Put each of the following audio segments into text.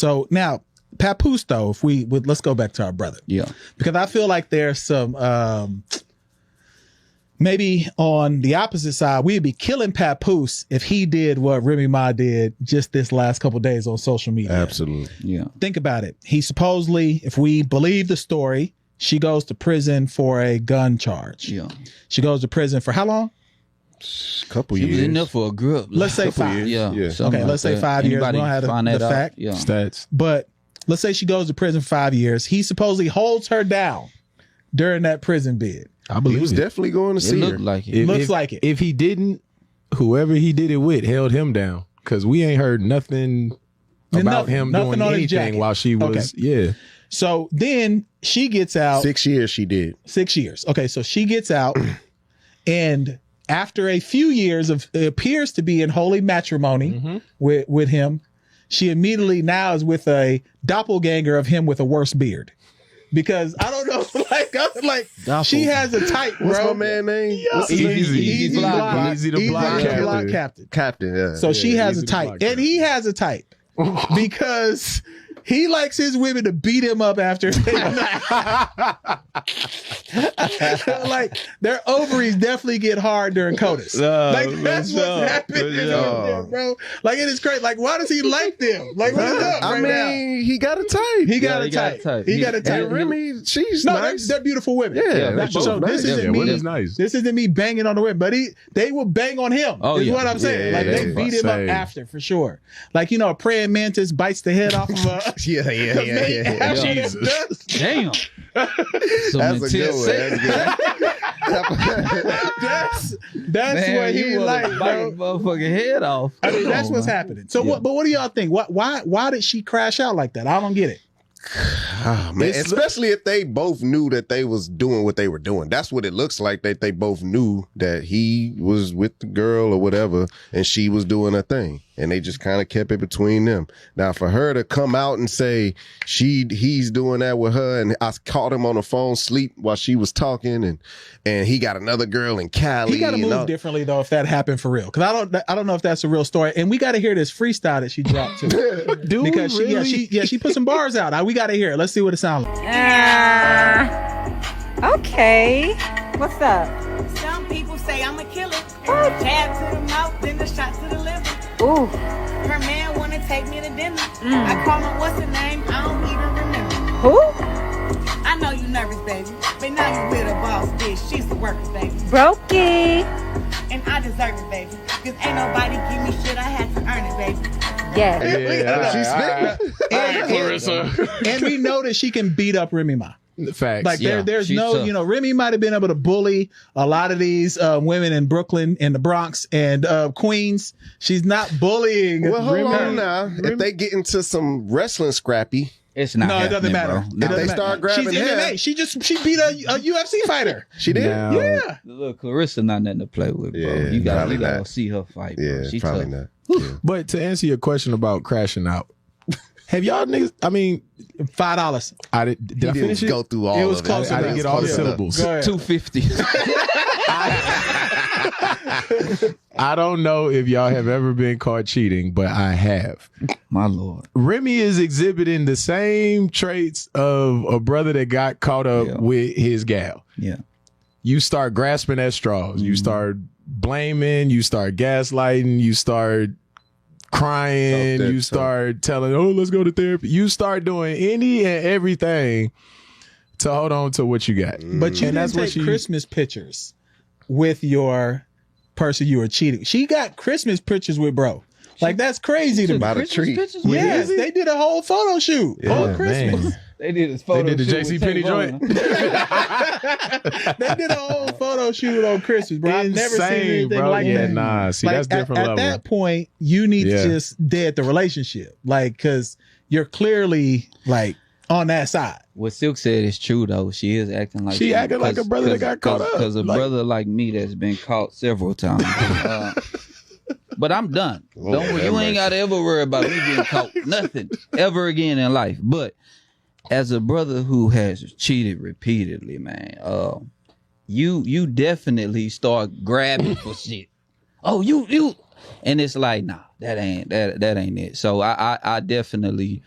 So now, Papoose, though, let's go back to our brother. Yeah. Because I feel like there's some, maybe on the opposite side, we'd be killing Papoose if he did what Remy Ma did just this last couple of days on social media. Absolutely. Yeah. Think about it. He supposedly, if we believe the story, she goes to prison for a gun charge. Yeah. She goes to prison for how long? Couple She years. was in there for a grip. Let's say 5. Yeah. Okay, let's say 5 years. We don't have the fact. Yeah. Stats. But let's say she goes to prison for 5 years. He supposedly holds her down during that prison bid. I believe He was definitely going to It see her. looked like it. Looks like it. If he didn't, whoever he did it with held him down, because we ain't heard nothing about him nothing doing on his jacket. anything while she was. Yeah. So then she gets out. 6 years she did. 6 years. Okay, so she gets out, and after a few years of it appears to be in holy matrimony with him, she immediately now is with a doppelganger of him with a worse beard. Because I don't know, she has a type, bro. What's my man name? Yeah. What's his name? Easy to block captain. Captain, yeah. So she has a Easy to type, block and he has a type because he likes his women to beat him up after. Like their ovaries definitely get hard during CODIS. That's what's happening, bro. Like it is crazy. Like why does he like them? Like what is up right now? He got a type. He got a type. He got a type. And Remy, she's No, nice. they're beautiful women. Yeah, they're So both this nice. isn't me. women's nice. This isn't me banging on the women, but they will bang on him. Oh, is yeah. what I'm saying. Yeah, like they yeah, beat him up same. after for sure. Like a praying mantis bites the head off of a. Yeah. Jesus. Damn. That's a good one. That's Man, what he you like, wanna bite bro. his motherfucking head off. I mean, that's Come on, what's man. happening. So what do y'all think? Why did she crash out like that? I don't get it. Oh, man. Especially if they both knew that they was doing what they were doing. That's what it looks like, that they both knew that he was with the girl or whatever and she was doing a thing. And they just kind of kept it between them. Now, for her to come out and say he's doing that with her, and I caught him on the phone sleep while she was talking, and he got another girl in Cali. He got to move differently though if that happened for real. Because I don't know if that's a real story. And we got to hear this freestyle that she dropped too. Dude, because she put some bars out. We got to hear it. Let's see what it sounds like. Okay. What's up? Some people say I'm a killer. Jab to the mouth, then the shot to the liver. Ooh. Her man wanna take me to dinner. I call him what's her name? I don't even remember. Who? I know you nervous, baby, but now you with a boss bitch. She's the workers, baby, Brokey. and I deserve it, baby. Cause ain't nobody give me shit. I had to earn it, baby. Yes. She's spitting. And we know that she can beat up Remy Ma. Facts. Like there's she's no, tough. Remy might have been able to bully a lot of these women in Brooklyn and the Bronx and Queens. She's not bullying. Well, hold Remy. on now. If they get into some wrestling scrappy, It's not. No, it doesn't happening, matter. bro. It No. doesn't they matter. start grabbing She's hair. MMA. She beat a UFC fighter. she did. Now, Yeah. Look, Clarissa not nothing to play with, bro. Yeah, you probably gotta not. see her fight, bro. Yeah, She probably tough. not. Yeah. but to answer your question about crashing out, have y'all niggas? I mean, $5. I did He I finish didn't it? go through all It was of close it. I didn't get all the Close enough. syllables. Go ahead. 250. I don't know if y'all have ever been caught cheating, but I have. My lord. Remy is exhibiting the same traits of a brother that got caught up with his gal. Yeah. You start grasping at straws. You start blaming. You start gaslighting. You start crying. Talk that You start telling, oh, let's go to therapy. You start doing any and everything to hold on to what you got. But you And didn't take Christmas pictures with your person you were cheating. She got Christmas pictures with bro. Like that's crazy to me. About a treat. Yes, they did a whole photo shoot on Christmas. Man. They did his photo. They did the shoot with JCPenney Tate joint. Ronan. They did a whole photo shoot on Christmas, bro. I've never seen Insane, anything bro. like Yeah, that. nah. See, Like, that's different at level. that point, you need Yeah. to just dead the relationship. Like, cause you're clearly like on that side. What Silk said is true though. She is acting like She acting like a brother that got caught up. Because a Like- brother like me that's been caught several times. But I'm done. Don't worry. You ain't gotta ever worry about me getting caught. Nothing ever again in life. But as a brother who has cheated repeatedly, man, you definitely start grabbing for shit. Oh, you, and it's like, nah, that ain't it. So I definitely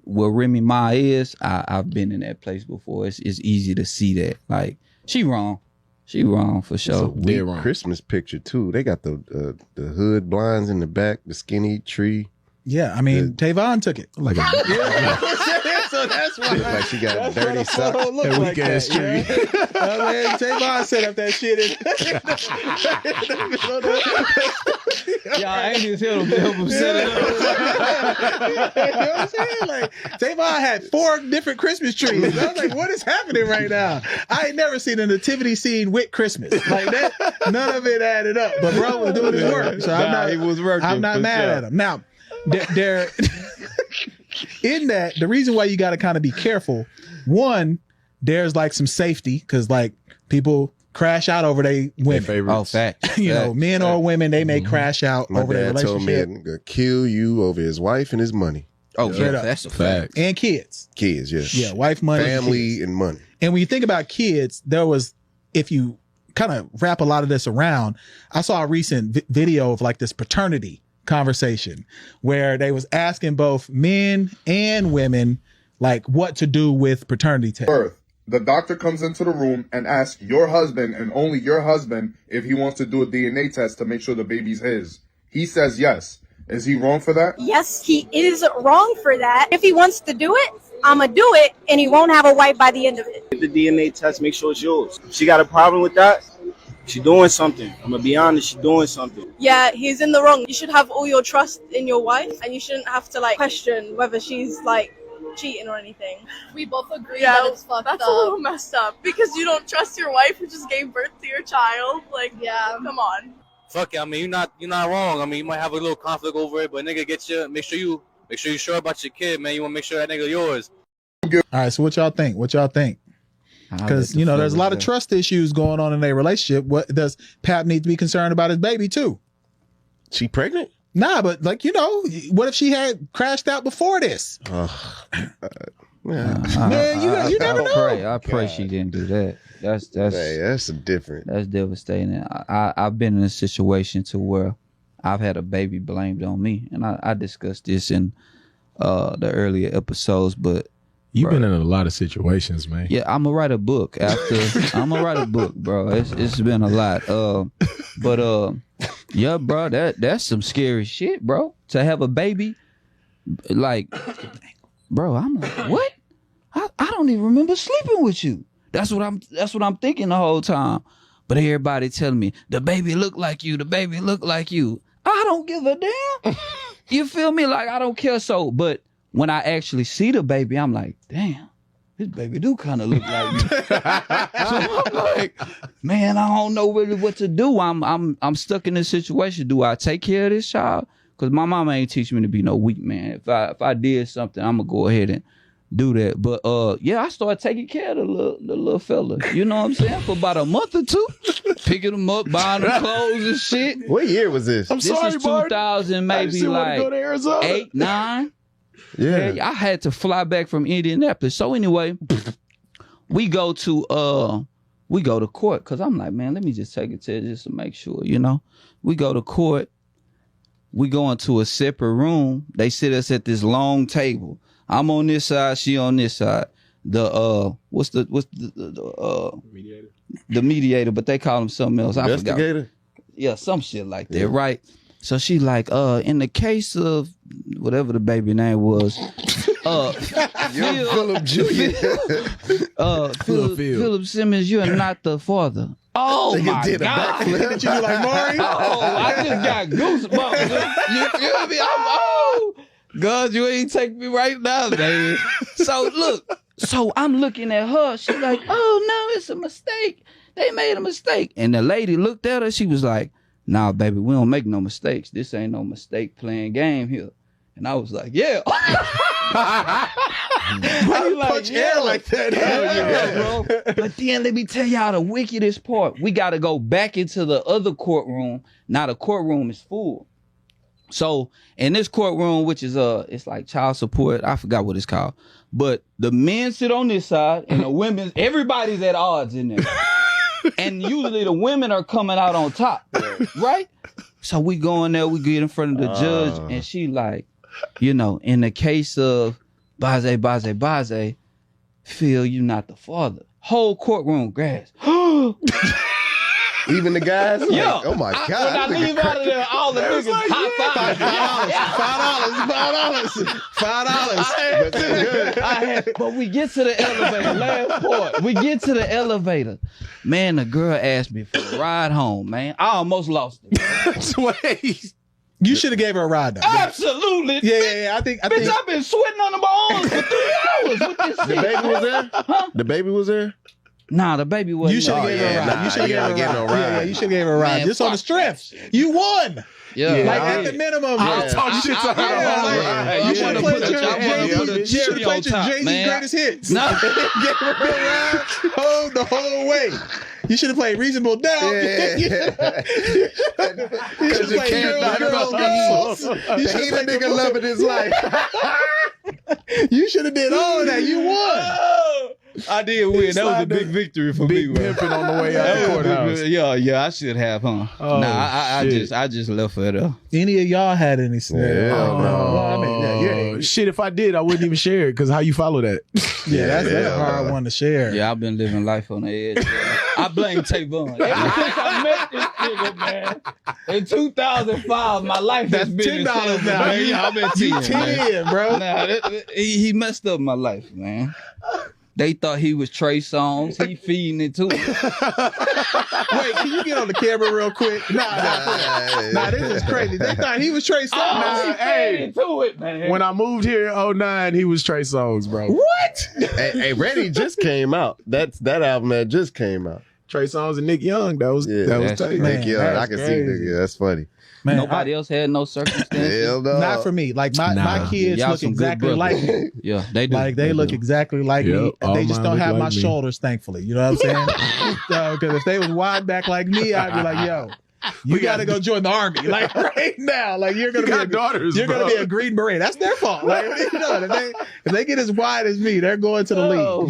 where Remy Ma is, I've been in that place before. It's easy to see that. Like, she wrong. She wrong for sure. It's a weird Christmas picture too. They got the hood blinds in the back, the skinny tree. Yeah, I mean, Tavon took it. Like a So that's why. Like she got dirty socks. that weak ass tree. Tavon set up that shit. Yeah, I ain't just help him set it up. You know what I'm saying? Like, Tavon had 4 different Christmas trees. I was like, what is happening right now? I ain't never seen a nativity scene with Christmas. Like that, none of it added up. But bro was doing his work. So I'm not mad at him. Now, there in that, the reason why you got to kind of be careful, one, there's like some safety because like people crash out over their women. Oh, fact. You know, men or women, they may crash out My over their dad told me relationship. he'd kill you over his wife and his money. Oh, yeah, up. that's a fact. And kids. Kids, yes. Yeah, wife, money, Family kids. and money. And when you think about kids, there was, if you kind of wrap a lot of this around, I saw a recent video of like this paternity conversation where they was asking both men and women like what to do with paternity test. Birth. The doctor comes into the room and asks your husband and only your husband if he wants to do a DNA test to make sure the baby's his. He says yes. Is he wrong for that? Yes, he is wrong for that. If he wants to do it, I'ma do it, and he won't have a wife by the end of it. Get the DNA test, make sure it's yours. If she got a problem with that, she doing something. I'm gonna be honest, she doing something. Yeah, he's in the wrong. You should have all your trust in your wife, and you shouldn't have to like question whether she's like cheating or anything. We both agree that it's fucked up. That's a little messed up because you don't trust your wife who just gave birth to your child. Like, yeah, come on. Fuck it, I mean you're not wrong. I mean you might have a little conflict over it, but nigga get you make sure you're sure about your kid, man. You wanna make sure that nigga yours. All right, so what y'all think? Because you know there's a lot of trust issues going on in their relationship. What does Pap need to be concerned about his baby too? She pregnant? Nah, but like you know, what if she had crashed out before this? Man, you never know. I pray she didn't do that. That's a different. That's devastating. I've been in a situation to where I've had a baby blamed on me, and I discussed this in the earlier episodes, but. You've been in a lot of situations, man. Yeah, I'm gonna write a book I'm gonna write a book, bro. It's been a lot. But yeah, bro, that's some scary shit, bro. To have a baby, like, bro, I'm like, what? I don't even remember sleeping with you. That's what I'm thinking the whole time. But everybody telling me the baby look like you. The baby look like you. I don't give a damn. You feel me? Like I don't care. So, but. When I actually see the baby, I'm like, damn, this baby do kind of look like me. So I'm like, man, I don't know really what to do. I'm stuck in this situation. Do I take care of this child? Because my mama ain't teach me to be no weak man. If I did something, I'm gonna go ahead and do that. But yeah, I started taking care of the little fella. You know what I'm saying? For about a month or two, picking him up, buying him clothes and shit. What year was this? I'm sorry, This is 2000, maybe like 8, 9. Yeah, I had to fly back from Indianapolis. So anyway, we go to court because I'm like, man, let me just take a test just to make sure, you know. We go to court. We go into a separate room. They sit us at this long table. I'm on this side, she on this side. The mediator? The mediator, but they call him something else. I forgot. Yeah, some shit like that, right? So she like, in the case of whatever the baby name was, Philip Jr. Philip Simmons, you are not the father. Oh my God! You like Maury? Oh, I just got goosebumps. You feel me? God, you ain't take me right now, baby. So look, I'm looking at her. She's like, oh no, it's a mistake. They made a mistake. And the lady looked at her. She was like, nah, baby, we don't make no mistakes. This ain't no mistake playing game here. And I was like, yeah. Why do you punch air like that? Yeah, bro. But then let me tell y'all the wickedest part. We got to go back into the other courtroom. Now the courtroom is full. So in this courtroom, which is it's like child support. I forgot what it's called. But the men sit on this side and the women, everybody's at odds in there. And usually the women are coming out on top, right? So we go in there, we get in front of the judge, and she like, you know, in the case of Baze, feel you not the father. Whole courtroom grass. Even the guys? Like, Yeah. oh my God. When I leave out of there, all the niggas high five. $5. But we get to the elevator. Last part. We get to the elevator. Man, the girl asked me for a ride home, man. I almost lost it. You should have gave her a ride though. Absolutely. Yeah. I think. I've been sweating under my arms for 3 hours with this shit. The baby was there? Huh? The baby was there? Nah, the baby wasn't. You should have gave her a ride. You should have gave her a ride. Yeah, you should have gave her a ride. Man, Just on the strength. You won. Yeah, like at the minimum. I'll talk shit to her. You should have played your Jay-Z man. greatest hits. No. Gave her a ride the whole way. You should have played Reasonable Doubt. You should have played Girls. You should have played nigga loving his life. You should have did all of that. You won. I did win. That was a big victory for me. Pimping on the way out the courthouse. Yeah, I should have, huh? Oh, I just left her there. Any of y'all had any scenarios? Shit, if I did, I wouldn't even share it because how you follow that? That's a hard one to share. Yeah, I've been living life on the edge. I blame Tavon. Ever since I met this nigga, man, in 2005, my life has been $10 now. Man. I've been 10, bro. Nah, he messed up my life, man. They thought he was Trey Songz. He feeding it to him. Wait, can you get on the camera real quick? Nah, this is crazy. They thought he was Trey Songz. Hey, to it, man. When I moved here in 2009, he was Trey Songz, bro. What? Hey, Ready just came out. That album that just came out. Trey Songz and Nick Young. That was tight. Nick Young. I can see Nick. That's funny. Man, nobody else had no circumstances. Hell no. Not for me. Like my kids look exactly like me. Yeah, they do. Like they look exactly like me. They just don't have my shoulders, thankfully. You know what I'm saying? Because if they was wide back like me, I'd be like, yo, you got to go join the army. Like right now. Like you're gonna be a Green Beret. That's their fault. Like you know, if they get as wide as me, they're going to the league.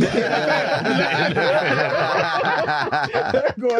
They're going